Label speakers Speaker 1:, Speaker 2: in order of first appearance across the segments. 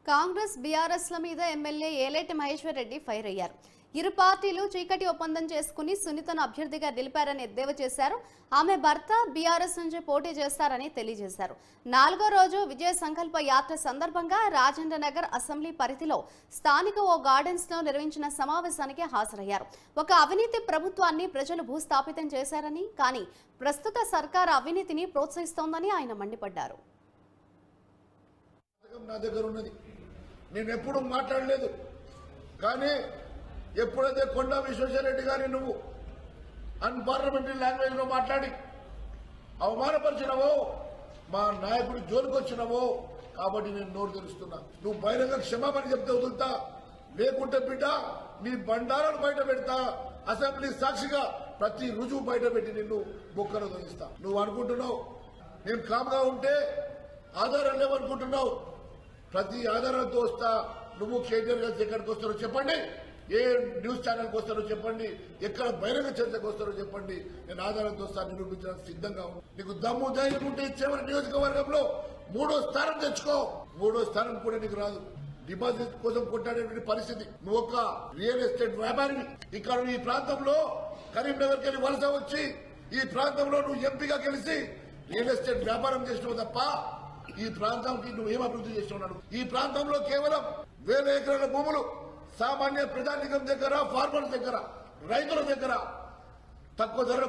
Speaker 1: కాంగ్రెస్ బీఆర్ఎస్ల మీద MLA Eleti Maheshwar Reddy fire అయ్యారు. ఇరు పార్టీలు చీకటి ఒప్పందం చేసుకుని సునీతను అభ్యర్థిగా నిలిపారని ఎద్దేవా చేశారు. ఆమె భర్త బీఆర్ఎస్ నుంచి పోటీ చేస్తారని తెలియజేశారు. 4వ రోజు విజయ సంకల్ప యాత్ర సందర్భంగా రాజేంద్రనగర్ అసెంబ్లీ పరిధిలో స్థానిక ఓ గార్డెన్స్ లో నిర్వహించిన సమావేశానికి హాజరయ్యారు. ఒక అవినీతి ప్రభుత్వాన్ని ప్రజలు భూస్థాపితం చేశారని, కానీ ప్రస్తుత సర్కారు అవినీతిని ప్రోత్సహిస్తోందని ఆయన మండిపడ్డారు.
Speaker 2: నా దగ్గర ఉన్నది, నేను ఎప్పుడు మాట్లాడలేదు. కానీ ఎప్పుడైతే కొండా విశ్వేశ్వరరెడ్డి గారి నువ్వు అన్పార్లమెంటరీ లాంగ్వేజ్ లో మాట్లాడి అవమానపరిచినవో, మా నాయకుడి జోలికి వచ్చినవో, కాబట్టి నేను నోరు తెరుస్తున్నా. నువ్వు బహిరంగ క్షమాపణ చెప్తే వదులుతా, లేకుంటే బిడ్డ నీ బండారాలు బయట పెడతా. అసెంబ్లీ సాక్షిగా ప్రతి రుజువు బయట పెట్టి నిన్ను బొక్కలు తొలగిస్తా. నువ్వు అనుకుంటున్నావు నేను కామ్గా ఉంటే ఆధారం లేవనుకుంటున్నావు. ప్రతి ఆధారంతో వస్తా. నువ్వు కేటీఆర్ గారు ఎక్కడికి వస్తారో చెప్పండి, ఏ న్యూస్ ఛానల్కి వస్తారో చెప్పండి, ఎక్కడ బహిరంగ చర్చకు వస్తారో చెప్పండి. నేను ఆధారంతో వస్తా, నిరూపించడానికి సిద్ధంగా ఉంది. నీకు దమ్ము ధైర్యం ఉంటే ఇచ్చేవారి నియోజకవర్గంలో 3వ స్థానం తెచ్చుకో. 3వ స్థానం కూడా నీకు రాదు. డిపాజిట్ కోసం కొట్టాడేటువంటి పరిస్థితి. నువ్వు ఒక రియల్ ఎస్టేట్ వ్యాపారిని. ఇక్కడ ఈ ప్రాంతంలో కరీంనగర్కి వెళ్ళి వలస వచ్చి ఈ ప్రాంతంలో నువ్వు ఎంపీగా గెలిచి రియల్ ఎస్టేట్ వ్యాపారం చేసినావు తప్ప ఈ ప్రాంతానికి నువ్వేం అభివృద్ధి చేస్తున్నాడు? ఈ ప్రాంతంలో కేవలం 1000 ఎకరాల భూములు సామాన్య ప్రజానికం దగ్గర, ఫార్మర్స్ దగ్గర, రైతుల దగ్గర తక్కువ ధర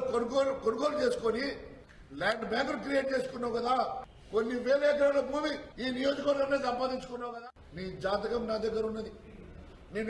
Speaker 2: కొనుగోలు చేసుకుని ల్యాండ్ బ్యాంకులు క్రియేట్ చేసుకున్నావు కదా. కొన్ని 1000 ఎకరాల భూమి ఈ నియోజకవర్గంలో సంపాదించుకున్నావు కదా. నీ జాతకం నా దగ్గర ఉన్నది. నేను